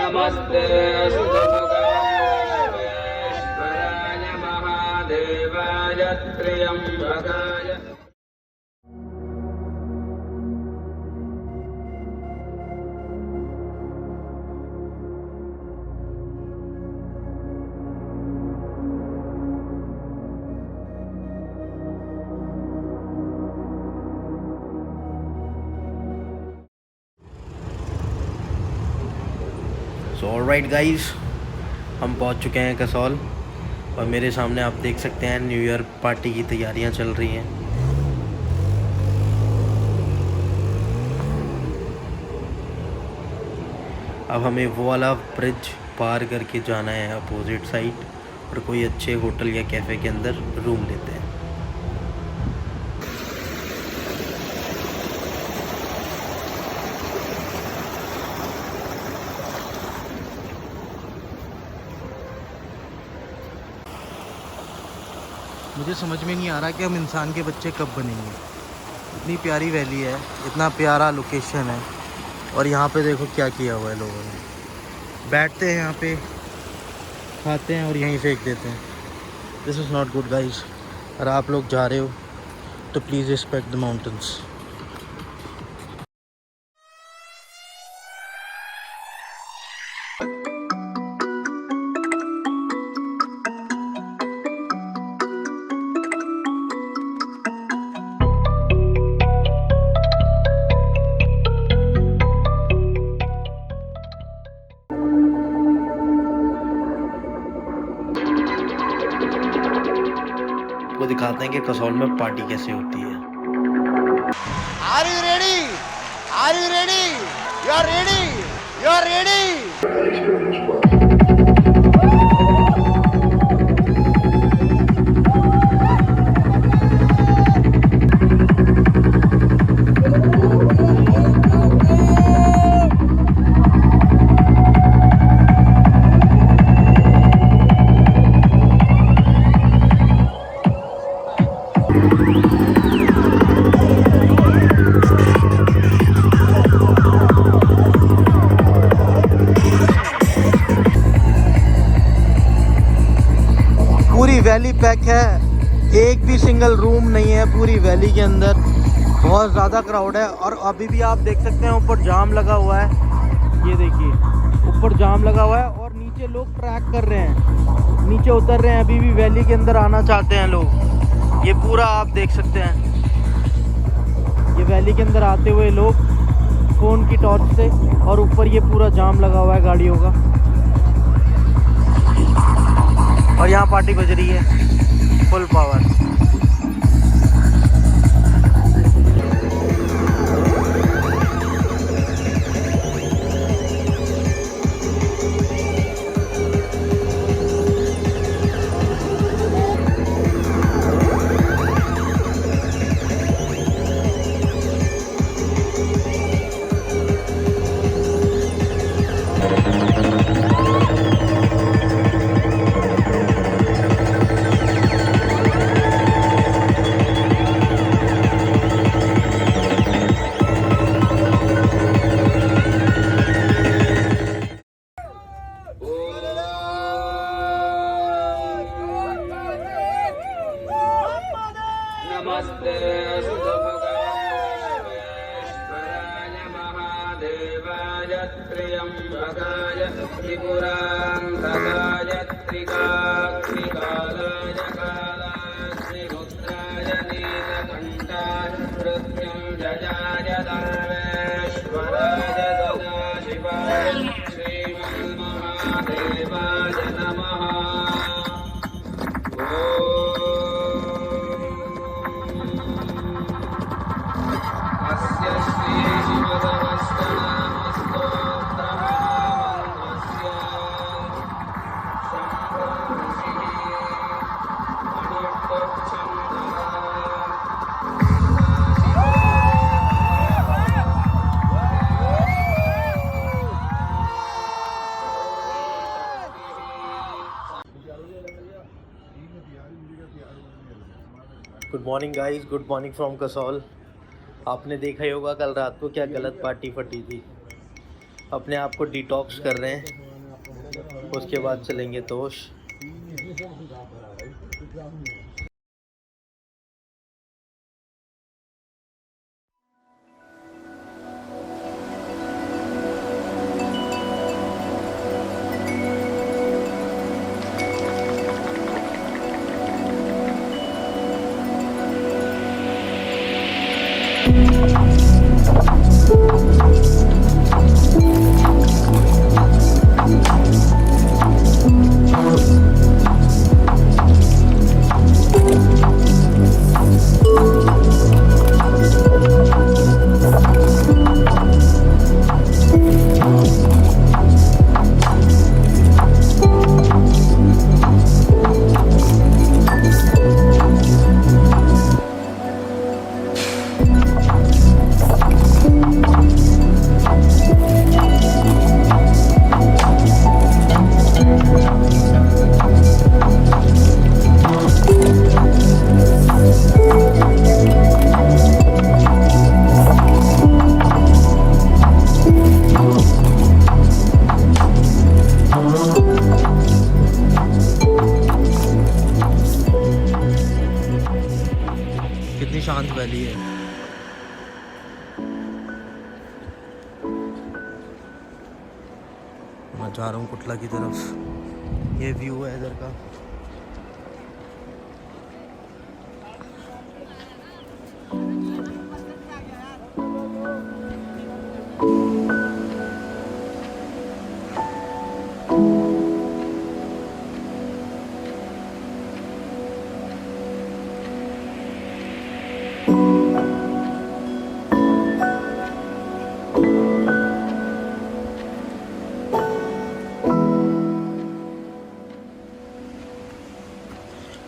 नमस्ते सुरभुगवेश्वराय महादेवाय त्र्यंबकाय। So alright guys, हम पहुंच चुके हैं कसौल और मेरे सामने आप देख सकते हैं न्यू ईयर पार्टी की तैयारियां चल रही हैं। अब हमें वो वाला ब्रिज पार करके जाना है अपोजिट साइड और कोई अच्छे होटल या कैफ़े के अंदर रूम लेते हैं। मुझे समझ में नहीं आ रहा कि हम इंसान के बच्चे कब बनेंगे। इतनी प्यारी वैली है, इतना प्यारा लोकेशन है और यहाँ पे देखो क्या किया हुआ है लोगों ने। बैठते हैं यहाँ पे, खाते हैं और यहीं फेंक देते हैं। This is not good guys. अगर आप लोग जा रहे हो तो प्लीज़ रिस्पेक्ट द माउंटेन्स। वो दिखाते हैं कि कसौल में पार्टी कैसे होती है। Are you ready? Are you ready? You are ready? You are ready? पूरी वैली पैक है, एक भी सिंगल रूम नहीं है पूरी वैली के अंदर। बहुत ज़्यादा क्राउड है और अभी भी आप देख सकते हैं ऊपर जाम लगा हुआ है। ये देखिए ऊपर जाम लगा हुआ है और नीचे लोग ट्रैक कर रहे हैं, नीचे उतर रहे हैं। अभी भी वैली के अंदर आना चाहते हैं लोग। ये पूरा आप देख सकते हैं, ये वैली के अंदर आते हुए लोग फ़ोन की टॉर्च से, और ऊपर ये पूरा जाम लगा हुआ है गाड़ियों का और यहाँ पार्टी बज रही है फुल पावर। नमस्ते सुरभुगवेश्वराय महादेवाय त्र्यंबकाय त्रिपुरान्तकाय त्रिकाग्निकालाय कालाग्निरुद्राय नीलकण्ठाय मृत्युञ्जयाय सर्वेश्वराय सदाशिवाय श्रीमन्महादेवाय नमः। Good morning guys, good morning from Kasol. आपने देखा ही होगा कल रात को क्या गलत पार्टी फटी थी। अपने आप को डिटॉक्स कर रहे हैं, उसके बाद चलेंगे तोश। कितनी शांत वैली है। मैं जा रहा हूँ कुटला की तरफ। ये व्यू है इधर का।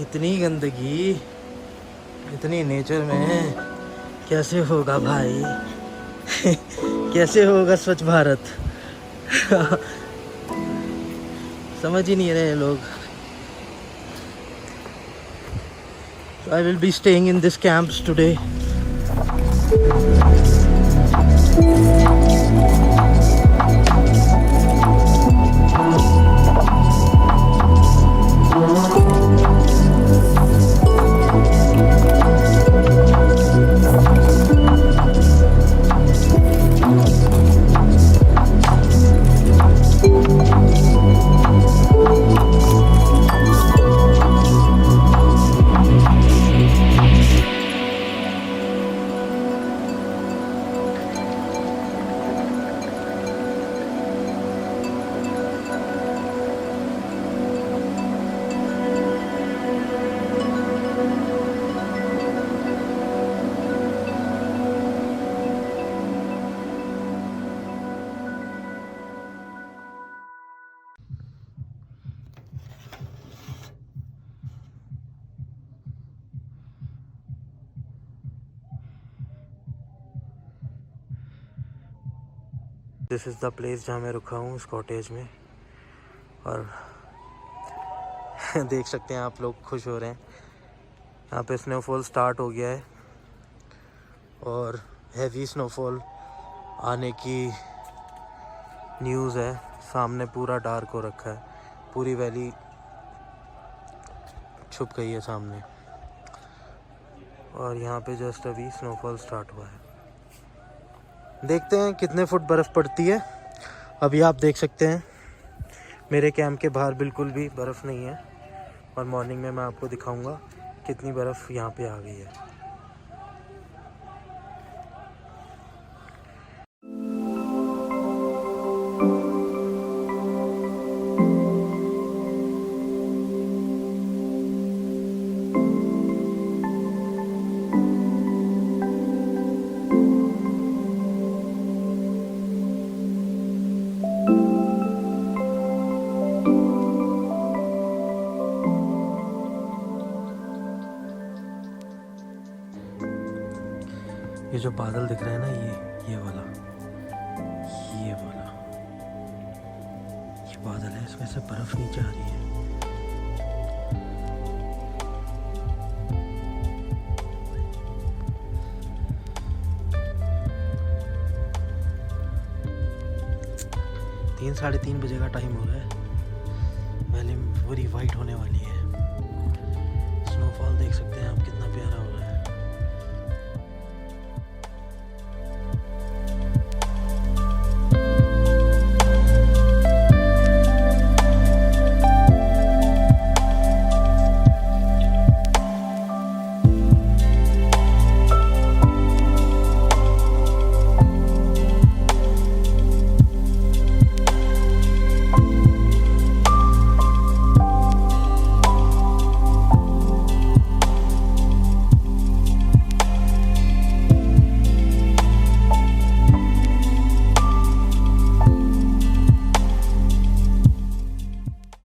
इतनी गंदगी इतनी नेचर में कैसे होगा भाई? कैसे होगा स्वच्छ भारत? समझ ही नहीं रहे लोग। I will be staying in this camps today. This is the place जहाँ मैं रुका हूँ, इस कॉटेज में। और देख सकते हैं आप लोग खुश हो रहे हैं। यहाँ पे स्नोफॉल स्टार्ट हो गया है और हैवी स्नोफॉल आने की न्यूज़ है। सामने पूरा डार्क हो रखा है, पूरी वैली छुप गई है सामने। और यहाँ पे जस्ट अभी स्नोफॉल स्टार्ट हुआ है। देखते हैं कितने फुट बर्फ़ पड़ती है। अभी आप देख सकते हैं मेरे कैंप के बाहर बिल्कुल भी बर्फ़ नहीं है। और मॉर्निंग में मैं आपको दिखाऊंगा कितनी बर्फ़ यहाँ पे आ गई है। ये जो बादल दिख रहा है ना, ये वाला ये बादल है, इसमें से बर्फ नीचे आ रही है। 3-3:30 बजे का टाइम हो गया है। वैली पूरी वाइट होने वाली है। स्नोफॉल देख सकते हैं आप कितना प्यारा होगा।